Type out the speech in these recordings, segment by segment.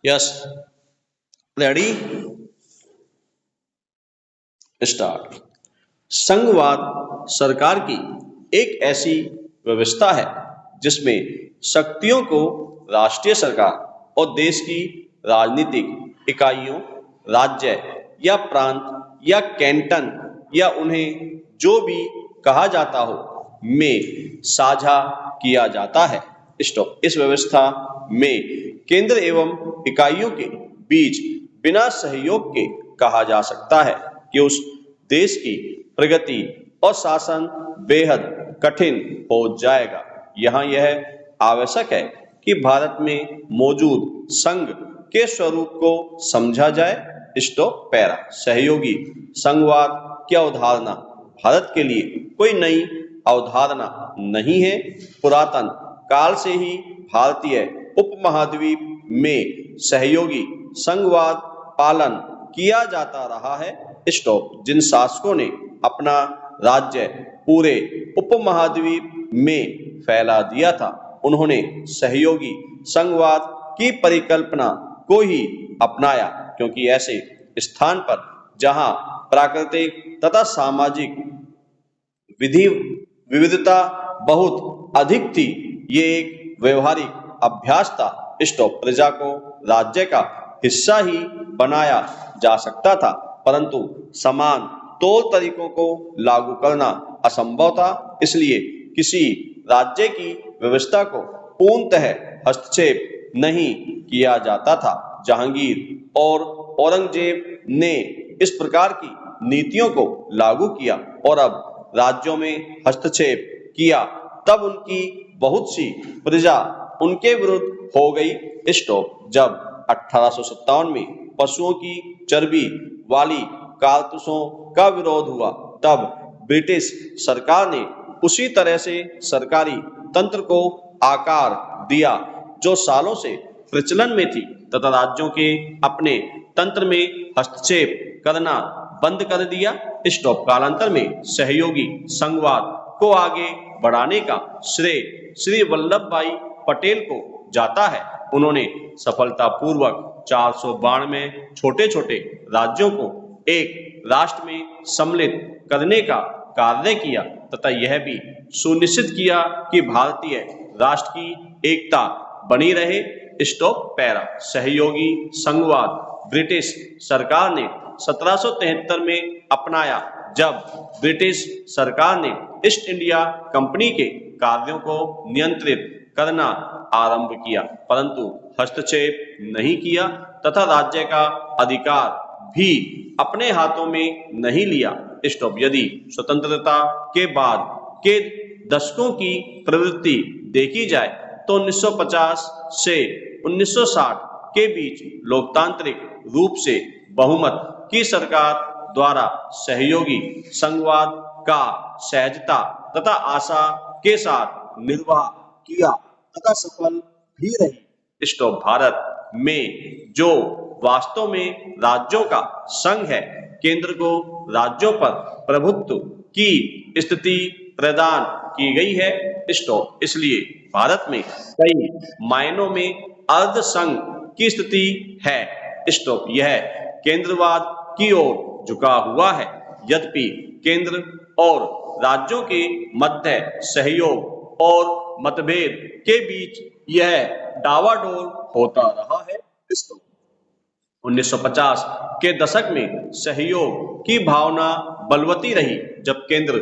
Yes, ready, start. संघवाद सरकार की एक ऐसी व्यवस्था है जिसमें शक्तियों को राष्ट्रीय सरकार और देश की राजनीतिक इकाइयों, राज्य या प्रांत या कैंटन या उन्हें जो भी कहा जाता हो में साझा किया जाता है। स्टॉप। इस व्यवस्था में केंद्र एवं इकाइयों के बीच बिना सहयोग के कहा जा सकता है कि उस देश की प्रगति और शासन बेहद कठिन हो जाएगा। यहाँ यह आवश्यक है कि भारत में मौजूद संघ के स्वरूप को समझा जाए। Stop para. सहयोगी संघवाद की अवधारणा भारत के लिए कोई नई अवधारणा नहीं है। पुरातन काल से ही भारतीय उपमहाद्वीप में सहयोगी संघवाद पालन किया जाता रहा है। स्टॉप। जिन शासकों ने अपना राज्य पूरे उपमहाद्वीप में फैला दिया था उन्होंने सहयोगी संघवाद की परिकल्पना को ही अपनाया, क्योंकि ऐसे स्थान पर जहां प्राकृतिक तथा सामाजिक विधि विविधता बहुत अधिक थी, ये एक व्यवहारिक अभ्यास था। स्टॉप। प्रजा को राज्य का हिस्सा ही बनाया जा सकता था, परंतु समान तौर तरीकों को लागू करना असंभव था। इसलिए किसी राज्य की व्यवस्था को पूर्णतः हस्तक्षेप नहीं किया जाता था। जहांगीर और औरंगजेब ने इस प्रकार की नीतियों को लागू किया और अब राज्यों में हस्तक्षेप किया, तब उनकी बहुत सी प्रजा उनके विरुद्ध हो गई। स्टॉप। जब 1857 में पशुओं की चर्बी वाली कारतूसों का विरोध हुआ, तब ब्रिटिश सरकार ने उसी तरह से सरकारी तंत्र को आकार दिया जो सालों से प्रचलन में थी, तथा राज्यों के अपने तंत्र में हस्तक्षेप करना बंद कर दिया। स्टॉप। कालांतर में सहयोगी संघवाद को आगे बढ़ाने का श्रेय श्री वल्लभ भाई पटेल को जाता है। उन्होंने सफलतापूर्वक 492 छोटे छोटे राज्यों को एक राष्ट्र में सम्मिलित करने का कार्य किया तथा यह भी सुनिश्चित किया कि भारतीय राष्ट्र की एकता बनी रहे। Stop para. सहयोगी संघवाद ब्रिटिश सरकार ने 1773 में अपनाया, जब ब्रिटिश सरकार ने ईस्ट इंडिया कंपनी के कार्यों को नियंत्रित करना आरंभ किया, परंतु हस्तक्षेप नहीं किया तथा राज्य का अधिकार भी अपने हाथों में नहीं लिया। स्टॉप। यदि स्वतंत्रता के बाद के दशकों की प्रवृत्ति देखी जाए तो 1950 से 1960 के बीच लोकतांत्रिक रूप से बहुमत की सरकार द्वारा सहयोगी संघवाद का सहजता तथा आशा के साथ निर्वाह किया तथा सफल भी रही। स्टॉप। भारत में जो वास्तव में राज्यों का संघ है, केंद्र को राज्यों पर प्रभुत्व की स्थिति प्रदान की गई है। स्टॉप। इसलिए भारत में कई मायनों में अर्ध संघ की स्थिति है। स्टॉप। यह केंद्रवाद की ओर झुका हुआ है, यद्यपि केंद्र और राज्यों के मध्य सहयोग और मतभेद के बीच यह डावाडोल होता रहा है। 1950 के दशक में सहयोग की भावना बलवती रही, जब केंद्र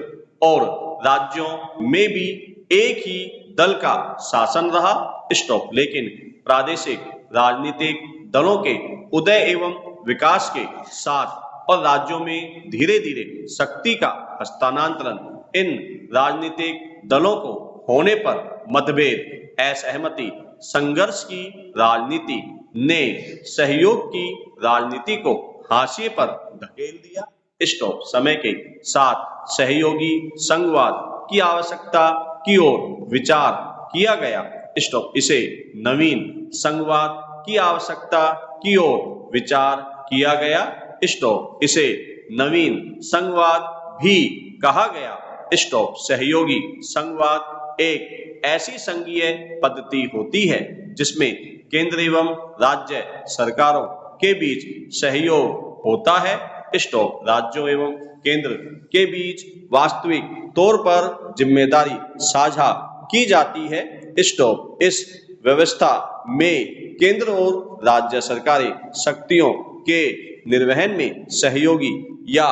और राज्यों में भी एक ही दल का शासन रहा। स्टॉप। लेकिन प्रादेशिक राजनीतिक दलों के उदय एवं विकास के साथ और राज्यों में धीरे धीरे शक्ति का हस्तांतरण, इन राजनीतिक दलों को होने पर मतभेद, असहमति, संघर्ष की राजनीति ने सहयोग की राजनीति को हाशिए पर धकेल दिया। स्टॉप। समय के साथ सहयोगी संघवाद की आवश्यकता की ओर विचार किया गया। स्टॉप। इसे नवीन संघवाद की आवश्यकता की ओर विचार किया गया। स्टॉप। इसे नवीन संघवाद भी कहा गया। स्टॉप। सहयोगी संघवाद एक ऐसी संघीय पद्धति होती है जिसमें केंद्र एवं राज्य सरकारों के बीच सहयोग होता है। स्टॉप। राज्यों एवं केंद्र के बीच वास्तविक तौर पर जिम्मेदारी साझा की जाती है। स्टॉप। इस व्यवस्था में केंद्र और राज्य सरकारें शक्तियों के निर्वहन में सहयोगी या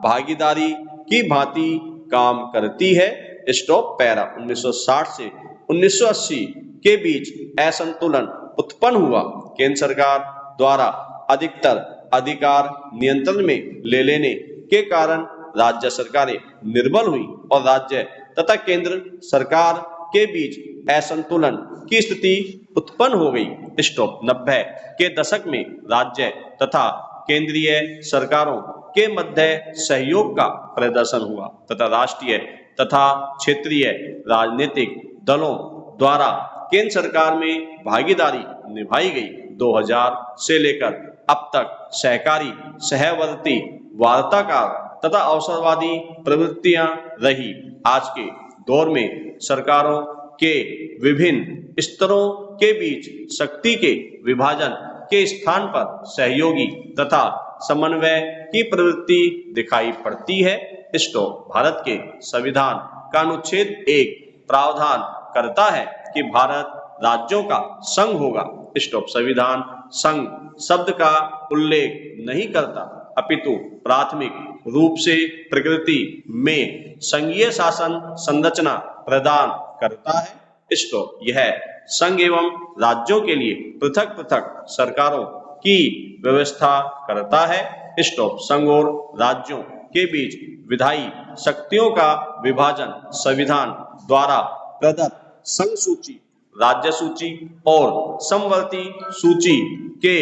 भागीदारी की भांति काम करती है। स्टॉप। पैरा। 1960 से 1980 के बीच असंतुलन उत्पन्न हुआ। केंद्र सरकार द्वारा अधिकतर अधिकार नियंत्रण में ले लेने के कारण राज्य सरकारें निर्बल हुई और राज्य तथा केंद्र सरकार के बीच असंतुलन की स्थिति उत्पन्न हो गई। स्टॉप। 90 के दशक में राज्य तथा केंद्रीय सरकारों के मध्य सहयोग का प्रदर्शन हुआ तथा राष्ट्रीय तथा क्षेत्रीय राजनीतिक दलों द्वारा केंद्र सरकार में भागीदारी निभाई गई। 2000 से लेकर अब तक सहकारी, सहवर्ती, वार्ताकार तथा अवसरवादी प्रवृत्तियां रही। आज के दौर में सरकारों के विभिन्न स्तरों के बीच शक्ति के विभाजन के स्थान पर सहयोगी तथा समन्वय की प्रवृत्ति दिखाई पड़ती है। स्टॉप। भारत के संविधान का अनुच्छेद 1 प्रावधान करता है कि भारत राज्यों का संघ होगा। स्टॉप। संविधान संघ शब्द का उल्लेख नहीं करता अपितु प्राथमिक रूप से प्रकृति में संघीय शासन संरचना प्रदान करता है। स्टॉप। यह संघ एवं राज्यों के लिए पृथक पृथक सरकारों की व्यवस्था करता है। स्टॉप। संघ और राज्यों के बीच विधायी शक्तियों का विभाजन संविधान द्वारा प्रदत्त संघ सूची, राज्य सूची और समवर्ती सूची के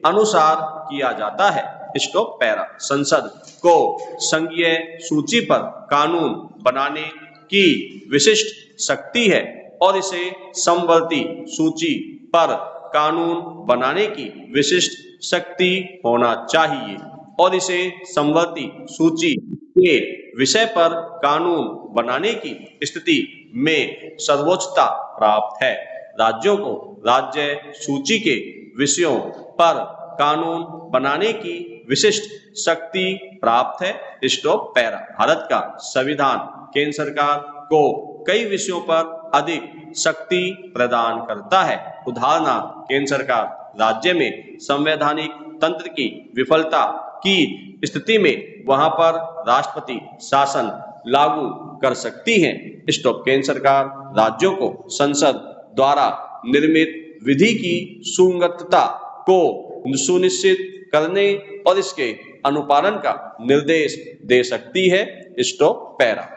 अनुसार किया जाता है। स्टॉप। पैरा। संसद को संघीय सूची पर कानून बनाने की विशिष्ट शक्ति है और इसे समवर्ती सूची पर कानून बनाने की विशिष्ट शक्ति होना चाहिए और इसे समवर्ती सूची के विषय पर कानून बनाने की स्थिति में सर्वोच्चता प्राप्त है। राज्यों को राज्य सूची के विषयों पर कानून बनाने की विशिष्ट शक्ति प्राप्त है। स्टॉप। पैरा। भारत का संविधान केंद्र सरकार को कई विषयों पर अधिक शक्ति प्रदान करता है। उदाहरणार्थ, केंद्र सरकार राज्य में संवैधानिक तंत्र की विफलता की स्थिति में वहां पर राष्ट्रपति शासन लागू कर सकती है। स्टॉप। केंद्र सरकार राज्यों को संसद द्वारा निर्मित विधि की सुसंगतता को सुनिश्चित करने और इसके अनुपालन का निर्देश दे सकती है। स्टॉप। पैरा।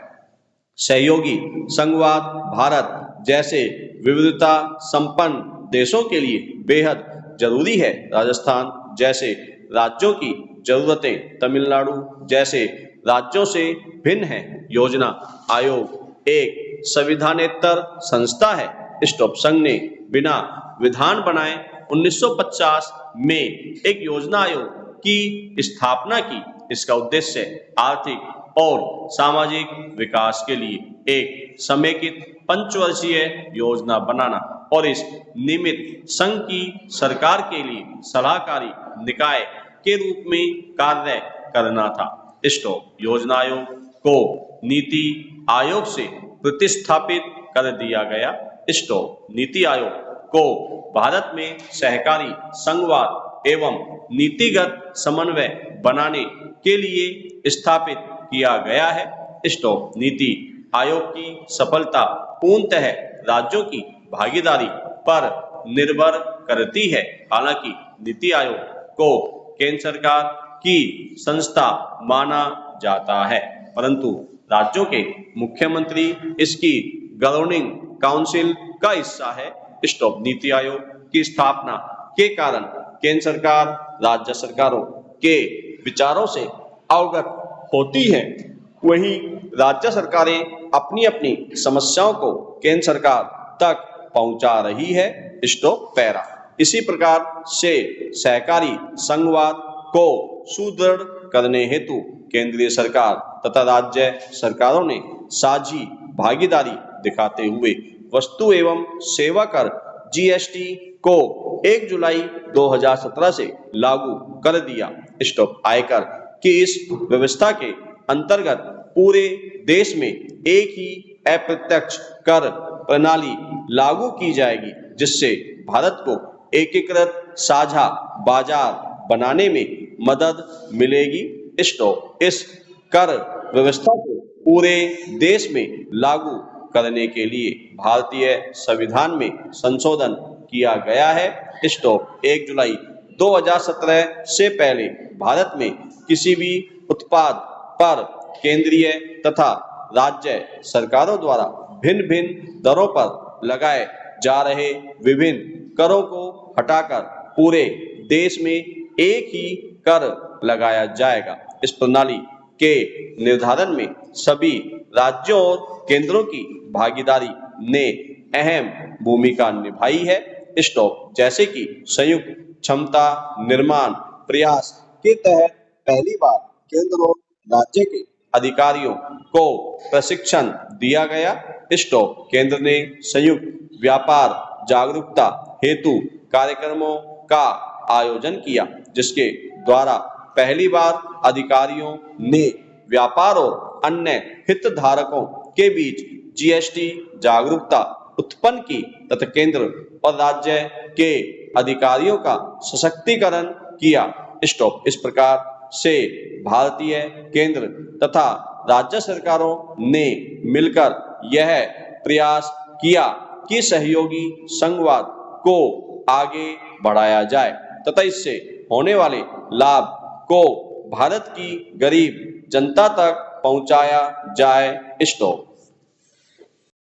सहयोगी संघवाद भारत जैसे विविधता संपन्न देशों के लिए बेहद जरूरी है। राजस्थान जैसे राज्यों की जरूरतें तमिलनाडु जैसे राज्यों से भिन्न है। योजना आयोग एक संविधानेतर संस्था है। स्टॉप। संघ ने बिना विधान बनाए 1950 में एक योजना आयोग की स्थापना की। इसका उद्देश्य आर्थिक और सामाजिक विकास के लिए एक समेकित पंचवर्षीय योजना बनाना और इस निमित्त संघ की सरकार के लिए सलाहकारी निकाय के रूप में कार्य करना था। स्टॉप। योजना आयोग को नीति आयोग से प्रतिस्थापित कर दिया गया। स्टॉप। नीति आयोग को भारत में सहकारी संघवाद एवं नीतिगत समन्वय बनाने के लिए स्थापित किया गया है। स्टॉप। नीति आयोग की सफलता पूर्णतः राज्यों की भागीदारी पर निर्भर करती है। हालांकि नीति आयोग को केंद्र सरकार की संस्था माना जाता है, परंतु राज्यों के मुख्यमंत्री इसकी गवर्निंग काउंसिल का हिस्सा है। स्टॉप। नीति आयोग की स्थापना के कारण केंद्र सरकार राज्य सरकारों के विचारों से अवगत होती है, वहीं राज्य सरकारें अपनी अपनी समस्याओं को केंद्र सरकार तक पहुंचा रही है। स्टॉप। पैरा। इसी प्रकार से सहकारी संघवाद को सुदृढ़ करने हेतु केंद्रीय सरकार तथा राज्य सरकारों ने साझी भागीदारी दिखाते हुए वस्तु एवं सेवा कर जीएसटी को 1 जुलाई 2017 से लागू कर दिया। स्टॉप। आयकर की इस व्यवस्था के अंतर्गत पूरे देश में एक ही अप्रत्यक्ष कर प्रणाली लागू की जाएगी, जिससे भारत को एकीकृत साझा बाजार बनाने में मदद मिलेगी। स्टॉप। इस कर व्यवस्था को पूरे देश में लागू करने के लिए भारतीय संविधान में संशोधन किया गया है। स्टॉप। 1 जुलाई 2017 से पहले भारत में किसी भी उत्पाद पर केंद्रीय तथा राज्य सरकारों द्वारा भिन्न भिन्न दरों पर लगाए जा रहे विभिन्न करों को हटाकर पूरे देश में एक ही कर लगाया जाएगा। इस प्रणाली के निर्धारण में सभी राज्यों और केंद्रों की भागीदारी ने अहम भूमिका निभाई है। स्टॉप। जैसे कि संयुक्त क्षमता निर्माण प्रयास के तहत पहली बार केंद्र और राज्य के अधिकारियों को प्रशिक्षण दिया गया। स्टॉप। केंद्र ने संयुक्त व्यापार जागरूकता हेतु कार्यक्रमों का आयोजन किया, जिसके द्वारा पहली बार अधिकारियों ने व्यापार और अन्य हितधारकों के बीच जीएसटी जागरूकता उत्पन्न की तथा केंद्र और राज्य के अधिकारियों का सशक्तिकरण किया। स्टॉप। इस प्रकार से भारतीय केंद्र तथा राज्य सरकारों ने मिलकर यह प्रयास किया कि सहयोगी संघवाद को आगे बढ़ाया जाए तथा इससे होने वाले लाभ को भारत की गरीब जनता तक पहुंचाया जाए। स्टॉप।